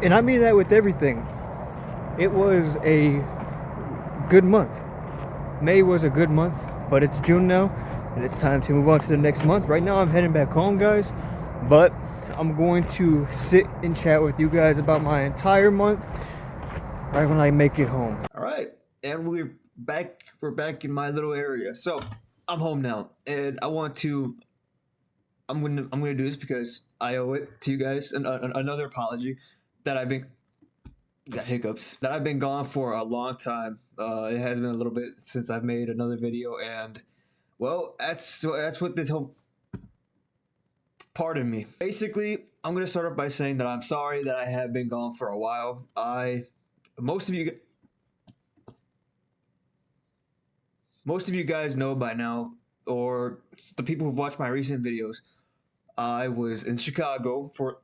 And I mean that with everything. It was a good month. May was a good month, but it's June now, and it's time to move on to the next month. Right now, I'm heading back home, guys, but I'm going to sit and chat with you guys about my entire month right when I make it home. All right, and we're back. We're back in my little area. So I'm home now, and I'm gonna do this because I owe it to you guys. Another apology that I've been got hiccups that I've been gone for a long time. It has been a little bit since I've made another video, and well, that's what this whole. Pardon me. Basically, I'm gonna start off by saying that I'm sorry that I have been gone for a while. Most of you guys know by now, or the people who've watched my recent videos. I was in Chicago for.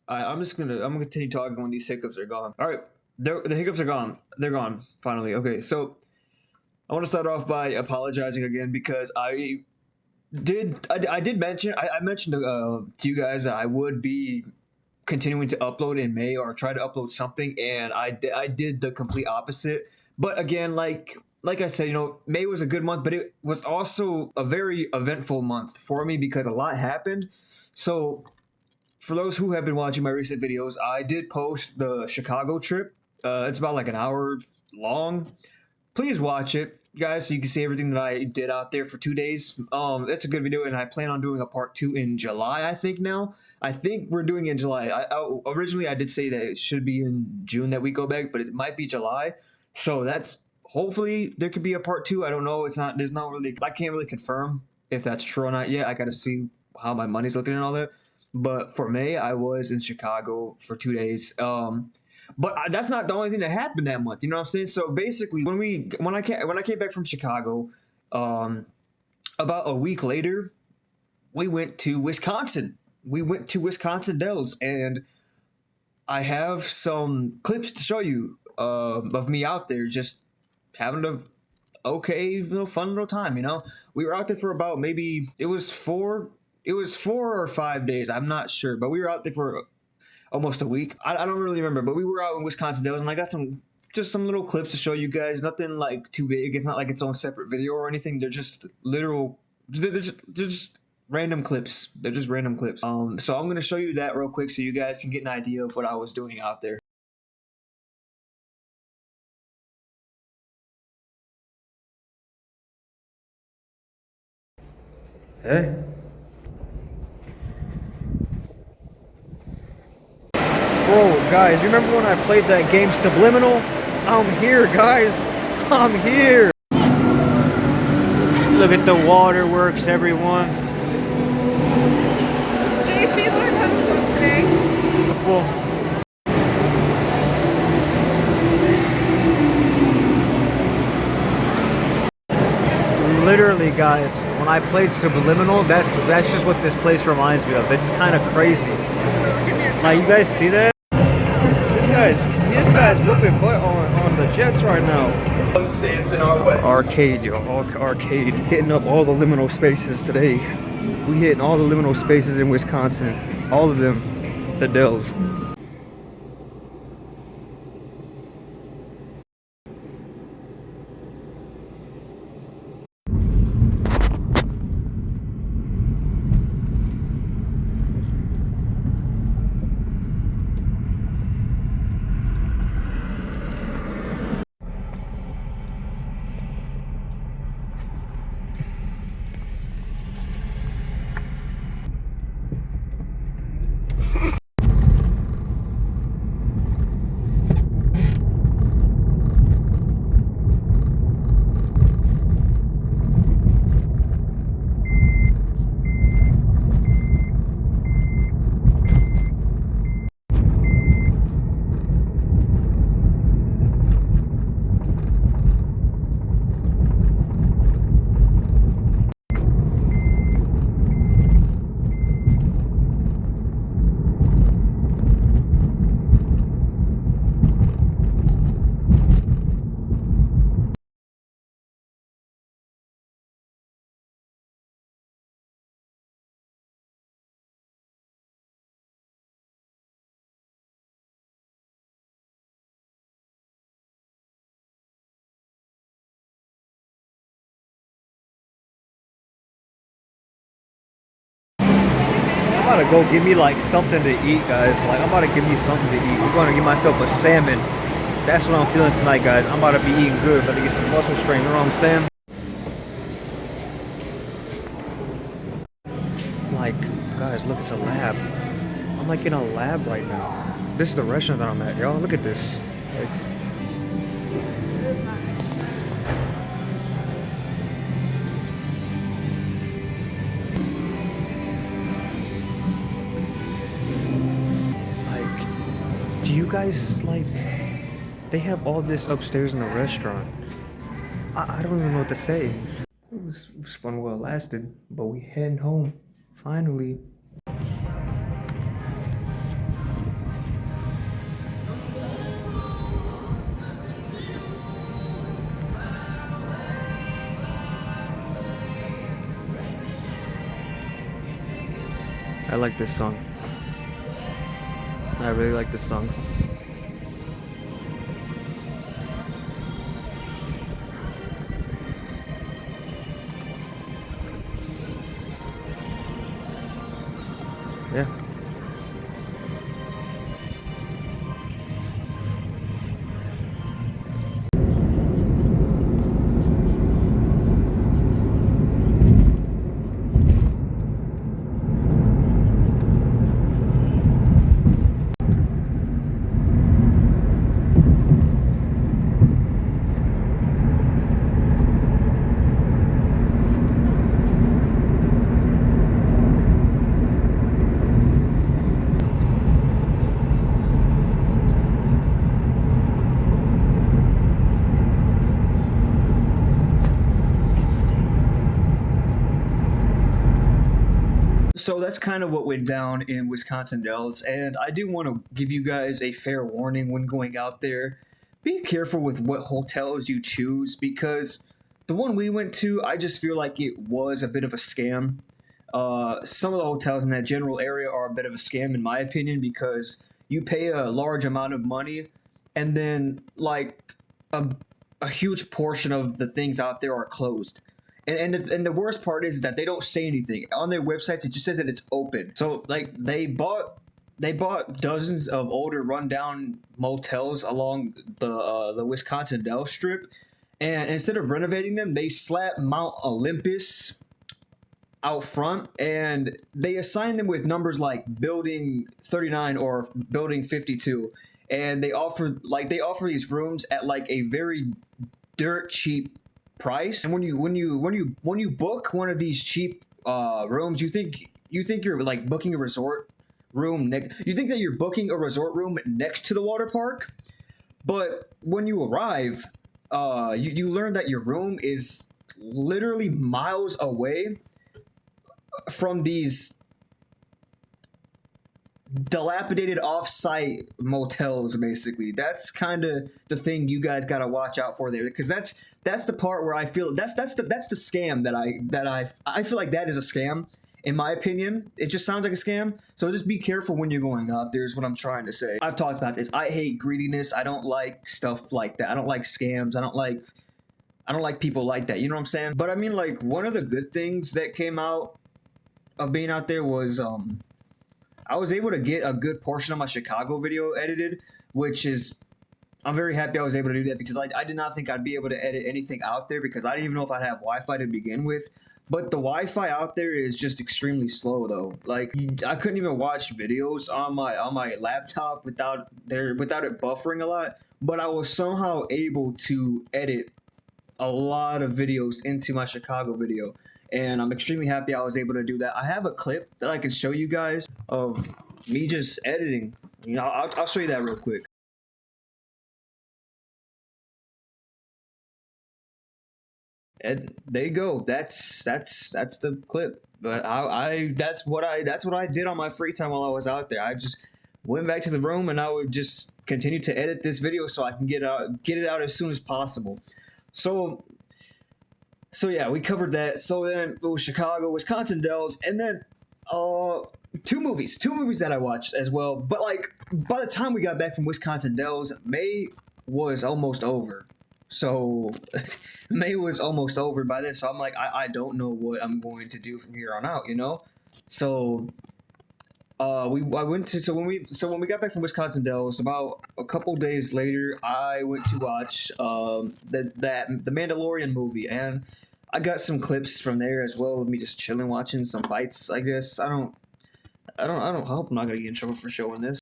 I'm gonna continue talking when these hiccups are gone. All right, the hiccups are gone. They're gone finally. Okay, so I want to start off by apologizing again because I did mention I mentioned to you guys that I would be continuing to upload in May or try to upload something, and I did the complete opposite. But again, like I said, May was a good month, but it was also a very eventful month for me because a lot happened. So for those who have been watching my recent videos, I did post the Chicago trip. It's about like an hour long. Please watch it, guys, so you can see everything that I did out there for 2 days. It's a good video, and I plan on doing a part 2 in July. I think we're doing it in July. Originally I did say that it should be in June that we go back, but it might be July. So that's hopefully there could be a part 2. I don't know. I can't really confirm if that's true or not yet. I got to see how my money's looking and all that. But for May, I was in Chicago for 2 days. But that's not the only thing that happened that month. You know what I'm saying? So basically, when I came back from Chicago, about a week later, we went to Wisconsin. We went to Wisconsin Dells, and I have some clips to show you of me out there just having a fun little time. We were out there for about maybe it was 4 or 5 days. I'm not sure, but we were out there for almost a week. I don't really remember, but we were out in Wisconsin Dells, and I got some little clips to show you guys. Nothing like too big. It's not like its own separate video or anything. They're just random clips. They're just random clips. So I'm gonna show you that real quick so you guys can get an idea of what I was doing out there. Hey. Bro, guys, you remember when I played that game Subliminal? I'm here, guys. I'm here. Look at the waterworks, everyone. Jay, she learned how to float today. Beautiful. Literally, guys, when I played Subliminal, that's just what this place reminds me of. It's kind of crazy. Now, you guys see that? This guy's whooping butt on the jets right now. Arcade, y'all. Arcade. Hitting up all the liminal spaces today. We hitting all the liminal spaces in Wisconsin. All of them. The Dells. about to go get me like something to eat, guys. Like I'm about to give me something to eat. I'm gonna give myself a salmon. That's what I'm feeling tonight, guys. I'm about to be eating good. About to get some muscle strength. You know what I'm saying? Like, guys, look, it's a lab. I'm like in a lab right now. This is the restaurant that I'm at, y'all. Look at this. Like, do you guys like? They have all this upstairs in the restaurant. I don't even know what to say. It was fun while it lasted, but we heading home finally. I like this song. I really like this song. Yeah. So that's kind of what went down in Wisconsin Dells, and I do want to give you guys a fair warning when going out there. Be careful with what hotels you choose, because the one we went to, I just feel like it was a bit of a scam. Some of the hotels in that general area are a bit of a scam, in my opinion, because you pay a large amount of money, and then like a huge portion of the things out there are closed. And the worst part is that they don't say anything on their websites. It just says that it's open. So like they bought dozens of older rundown motels along the Wisconsin Dells Strip, and instead of renovating them, they slapped Mount Olympus out front, and they assign them with numbers like building 39 or building 52, and they offer these rooms at like a very dirt cheap price. And when you book one of these cheap rooms, you think you're like booking a resort room. You think that you're booking a resort room next to the water park, but when you arrive, you learn that your room is literally miles away from these dilapidated off-site motels. Basically, that's kind of the thing you guys got to watch out for there, because that's the part where I feel that's the scam that I feel like that is a scam. In my opinion, it just sounds like a scam. So just be careful when you're going out there is what I'm trying to say. I've talked about this. I hate greediness. I don't like stuff like that. I don't like scams. I don't like people like that. You know what I'm saying? But I mean, like, one of the good things that came out of being out there was I was able to get a good portion of my Chicago video edited, which is, I'm very happy I was able to do that, because I did not think I'd be able to edit anything out there, because I didn't even know if I'd have Wi-Fi to begin with. But the Wi-Fi out there is just extremely slow though. Like, I couldn't even watch videos on my laptop without it buffering a lot. But I was somehow able to edit a lot of videos into my Chicago video, and I'm extremely happy I was able to do that. I have a clip that I can show you guys of me just editing. You know, I'll show you that real quick. And there you go. That's the clip. But that's what I did on my free time while I was out there. I just went back to the room, and I would just continue to edit this video so I can get it out as soon as possible. So yeah, we covered that. So then it was Chicago, Wisconsin Dells, and then two movies that I watched as well. But like, by the time we got back from Wisconsin Dells, May was almost over. So May was almost over by then. So I'm like, I don't know what I'm going to do from here on out, you know? So I went to when we got back from Wisconsin Dells, about a couple days later, I went to watch the Mandalorian movie, and I got some clips from there as well of me just chilling watching some fights. I guess I hope I'm not gonna get in trouble for showing this.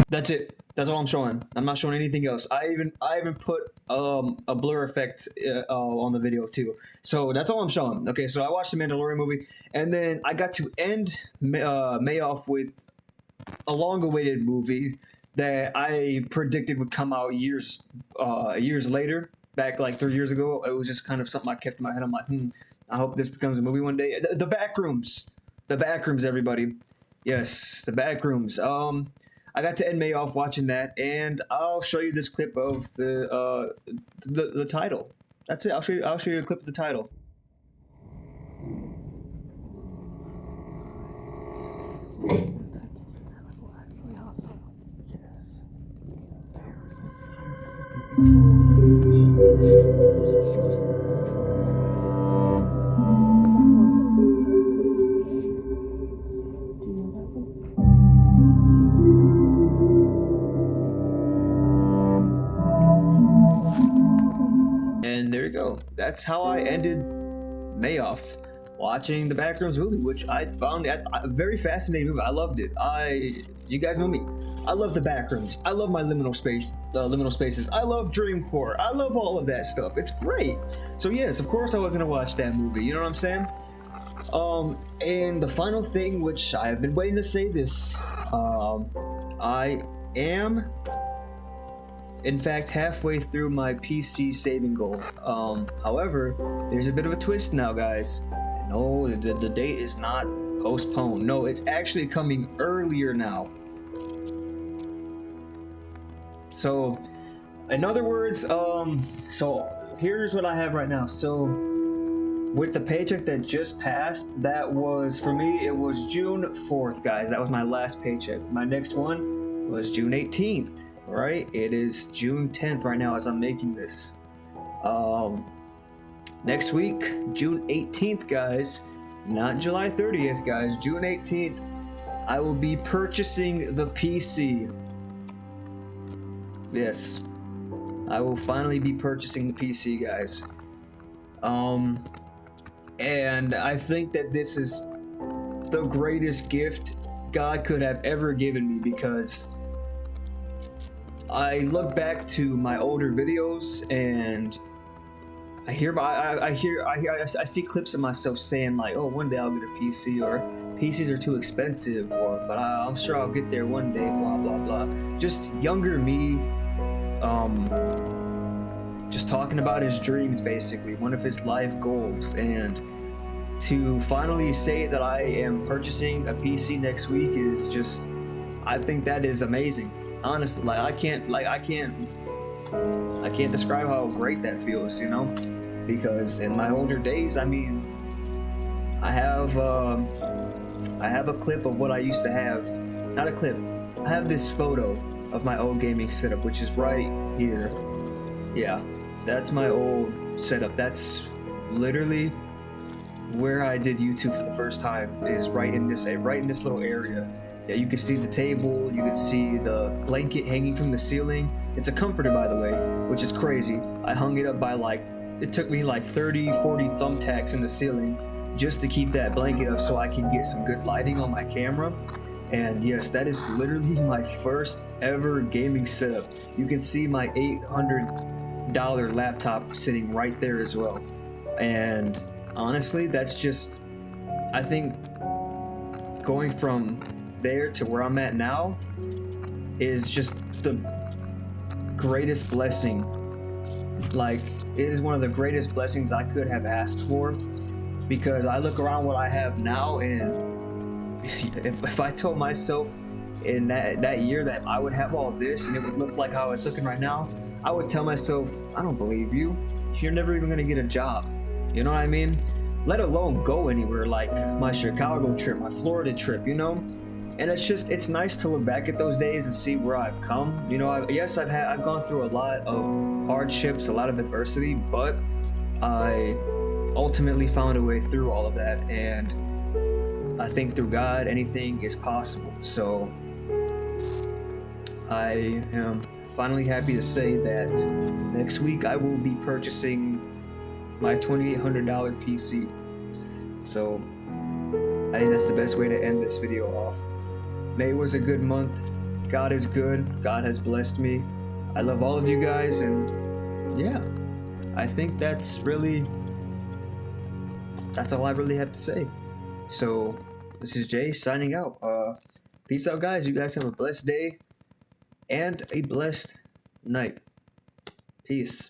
That's it. That's all I'm showing. I'm not showing anything else. I even put a blur effect on the video too. So that's all I'm showing. Okay, so I watched the Mandalorian movie, and then I got to end May off with a long-awaited movie that I predicted would come out years later, back like 3 years ago. It was just kind of something I kept in my head. I'm like, I hope this becomes a movie one day. The Backrooms, everybody. Yes, the Backrooms. I got to end May off watching that, and I'll show you this clip of the title. That's it. I'll show you a clip of the title. And there you go. That's how I ended May off, watching the Backrooms movie, which I found a very fascinating movie. I loved it. You guys know me. I love the Backrooms. I love my liminal spaces. I love Dreamcore. I love all of that stuff. It's great. So yes, of course I was gonna watch that movie. You know what I'm saying? And the final thing, which I have been waiting to say this, I am, in fact, halfway through my PC saving goal. However, there's a bit of a twist now, guys. No, the date is not postponed. No, it's actually coming earlier now. So, in other words, so here's what I have right now. So, with the paycheck that just passed, that was, for me, it was June 4th, guys. That was my last paycheck. My next one was June 18th. Right, it is June 10th right now as I'm making this. Next week, June 18th, guys, not July 30th, guys, June 18th, I will be purchasing the PC. Yes, I will finally be purchasing the PC, guys. And I think that this is the greatest gift God could have ever given me, because I look back to my older videos and I see clips of myself saying like, oh, one day I'll get a PC, or PCs are too expensive, or but I'm sure I'll get there one day, blah blah blah. Just younger me, just talking about his dreams, basically one of his life goals, and to finally say that I am purchasing a PC next week is just, I think that is amazing. Honestly, like I can't describe how great that feels, you know, because in my older days, I mean, I have a clip of what I used to have. Not a clip. I have this photo of my old gaming setup, which is right here. Yeah, that's my old setup. That's literally where I did YouTube for the first time, is right in this little area. Yeah, you can see the table, you can see the blanket hanging from the ceiling. It's a comforter, by the way, which is crazy. I hung it up by it took me like 30, 40 thumbtacks in the ceiling just to keep that blanket up so I can get some good lighting on my camera. And yes, that is literally my first ever gaming setup. You can see my $800 laptop sitting right there as well. And honestly, that's just, I think going from there to where I'm at now is just the greatest blessing. Like, it is one of the greatest blessings I could have asked for, because I look around what I have now, and if I told myself in that year that I would have all this and it would look like how it's looking right now, I would tell myself, I don't believe you. You're never even gonna get a job. You know what I mean? Let alone go anywhere, like my Chicago trip, my Florida trip, you know? And it's nice to look back at those days and see where I've come. You know, I've gone through a lot of hardships, a lot of adversity, but I ultimately found a way through all of that, and I think through God, anything is possible. So I am finally happy to say that next week I will be purchasing my $2,800 PC. So I think that's the best way to end this video off. May was a good month. God is good. God has blessed me. I love all of you guys, and yeah, I think that's all I really have to say. So this is Jay signing out. Peace out, guys. You guys have a blessed day and a blessed night. Peace.